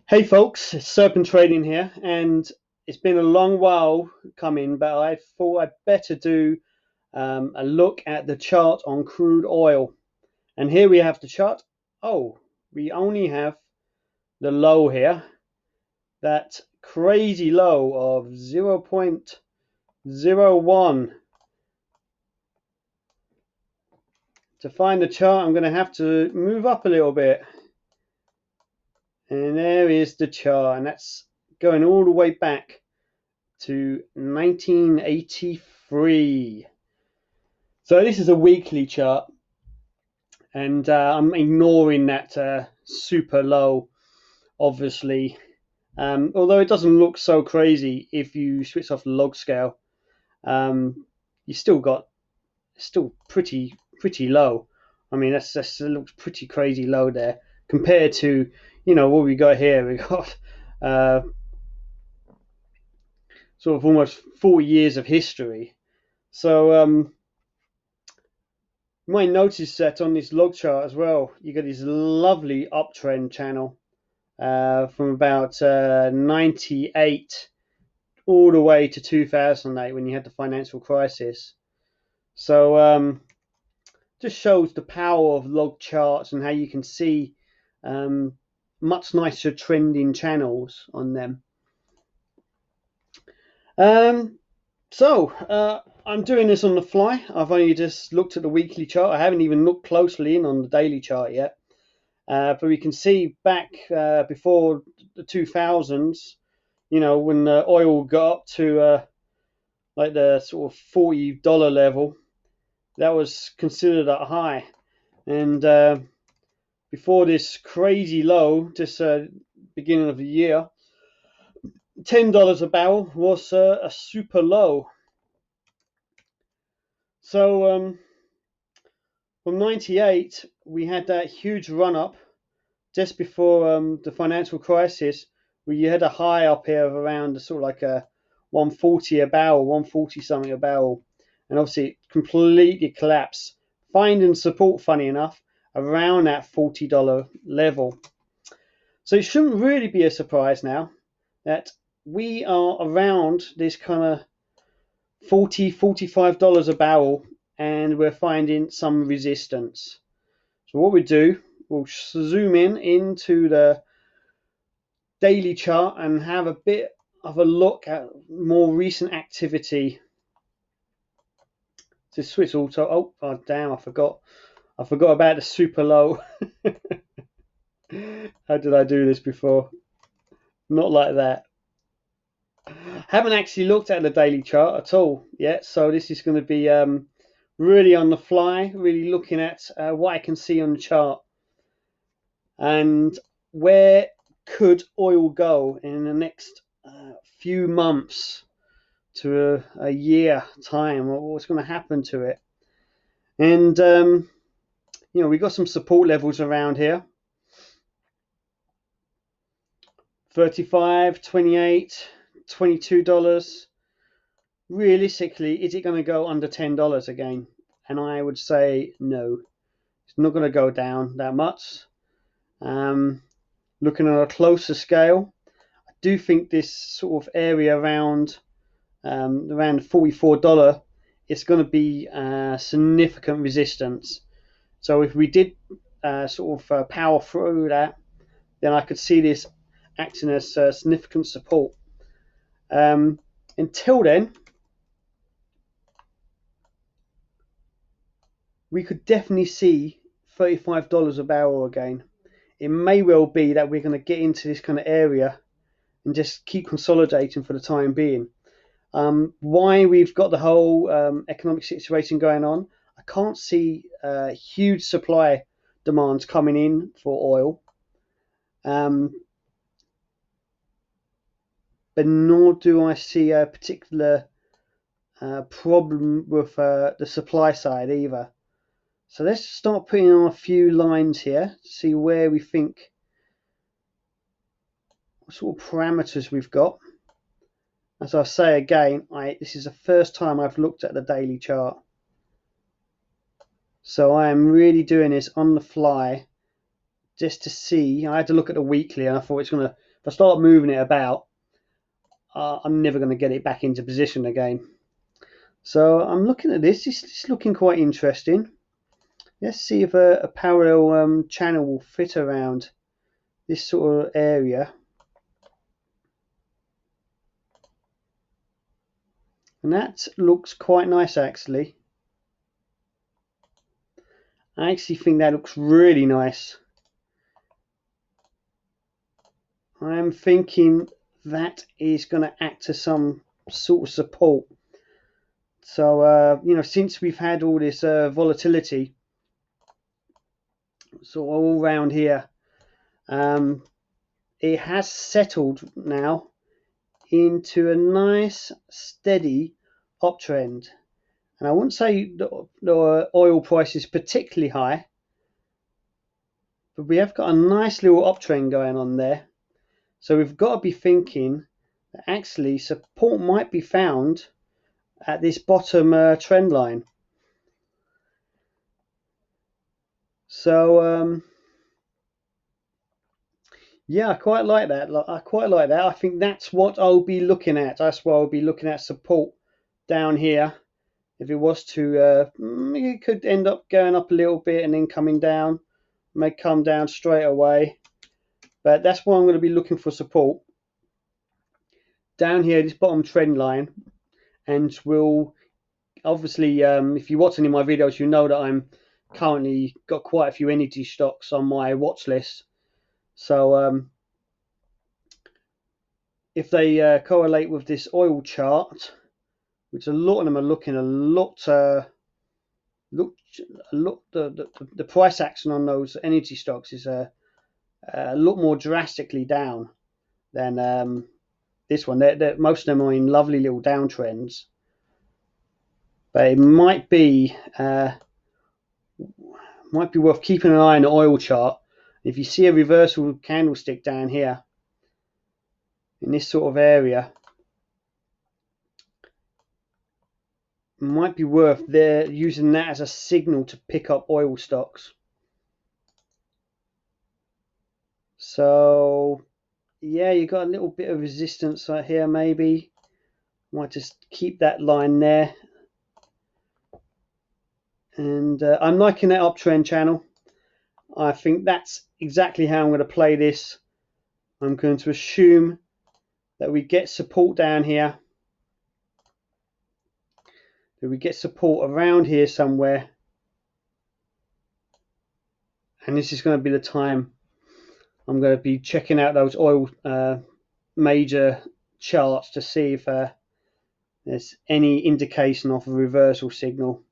Hey folks, it's Serpent Trading here, and it's been a long while coming, but I thought I'd better do a look at the chart on crude oil. And here we have the chart. Oh, we only have the low here, that crazy low of 0.01. To find the chart, I'm going to have to move up a little bit. And there is the chart, and that's going all the way back to 1983. So this is a weekly chart, and I'm ignoring that super low, obviously. Although it doesn't look so crazy if you switch off the log scale, you still pretty low. I mean, that looks pretty crazy low there compared to what we got here. We got sort of almost 4 years of history. So you might notice that on this log chart as well, you get this lovely uptrend channel from about 98 all the way to 2008 when you had the financial crisis. So just shows the power of log charts and how you can see much nicer trending channels on them. So I'm doing this on the fly. I've only just looked at the weekly chart. I haven't even looked closely in on the daily chart yet. But we can see back before the 2000s, when oil got up to like the sort of $40 level, that was considered a high. And before this crazy low, this beginning of the year, $10 a barrel was a super low. So from 98, we had that huge run up just before the financial crisis, where you had a high up here of around sort of like a 140 a barrel, 140 something a barrel, and obviously it completely collapsed, finding support, funny enough, around that $40 level. So it shouldn't really be a surprise now that we are around this kind of $45 a barrel, and we're finding some resistance. So what we do, we'll zoom in into the daily chart and have a bit of a look at more recent activity. To switch auto. Oh damn! I forgot about the super low. How did I do this before? Not like that. Haven't actually looked at the daily chart at all yet, so this is going to be really on the fly, really looking at what I can see on the chart and where could oil go in the next few months to a year time. What's going to happen to it? And we got some support levels around here: 35, 28, $22. Realistically, is it going to go under $10 again? And I would say no, it's not going to go down that much. Looking at a closer scale, I do think this sort of area around $44 is going to be significant resistance. So if we did sort of power through that, then I could see this acting as significant support. Until then, we could definitely see $35 a barrel again. It may well be that we're going to get into this kind of area and just keep consolidating for the time being. Why we've got the whole economic situation going on, I can't see huge supply demands coming in for oil. But nor do I see a particular problem with the supply side either. So let's start putting on a few lines here to see where we think, what sort of parameters we've got. As I say again, this is the first time I've looked at the daily chart. So I am really doing this on the fly just to see. I had to look at the weekly and I thought it's going to If I start moving it about, I'm never going to get it back into position again. So I'm looking at this. It's looking quite interesting. Let's see if a parallel channel will fit around this sort of area. And that looks quite nice, actually. I actually think that looks really nice. I'm thinking that is going to act as some sort of support. So, you know, since we've had all this volatility sort of all around here, it has settled now into a nice steady uptrend. And I wouldn't say the oil price is particularly high, but we have got a nice little uptrend going on there. So we've got to be thinking that actually support might be found at this bottom trend line. So yeah, I quite like that. I think that's what I'll be looking at. That's why I'll be looking at support down here. If it was to, it could end up going up a little bit and then coming down. May come down straight away. But that's why I'm going to be looking for support. Down here, this bottom trend line. And we'll, obviously, if you watch any of my videos, you know that I'm currently got quite a few energy stocks on my watch list. So if they correlate with this oil chart, which a lot of them are looking the price action on those energy stocks is a lot more drastically down than this one. Most of them are in lovely little downtrends, but it might be worth keeping an eye on the oil chart. If you see a reversal candlestick down here in this sort of area, it might be worth using that as a signal to pick up oil stocks. So yeah, you got a little bit of resistance right here. Maybe might just keep that line there. And I'm liking that uptrend channel. I think that's exactly how I'm going to play this. I'm going to assume that we get support down here, that we get support around here somewhere, and this is going to be the time I'm going to be checking out those oil major charts to see if there's any indication of a reversal signal.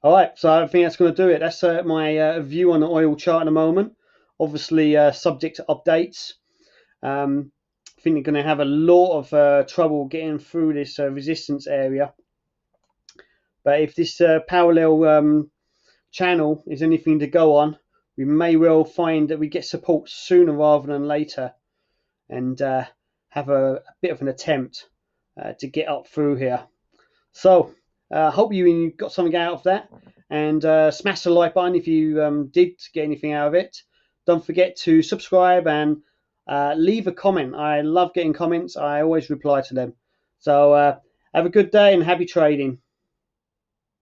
All right, so I think that's going to do it. That's my view on the oil chart at the moment. Obviously, subject to updates. I think they're going to have a lot of trouble getting through this resistance area. But if this parallel channel is anything to go on, we may well find that we get support sooner rather than later, and have a bit of an attempt to get up through here. So I hope you got something out of that, and smash the like button if you did get anything out of it. Don't forget to subscribe and leave a comment. I love getting comments. I always reply to them. So have a good day and happy trading.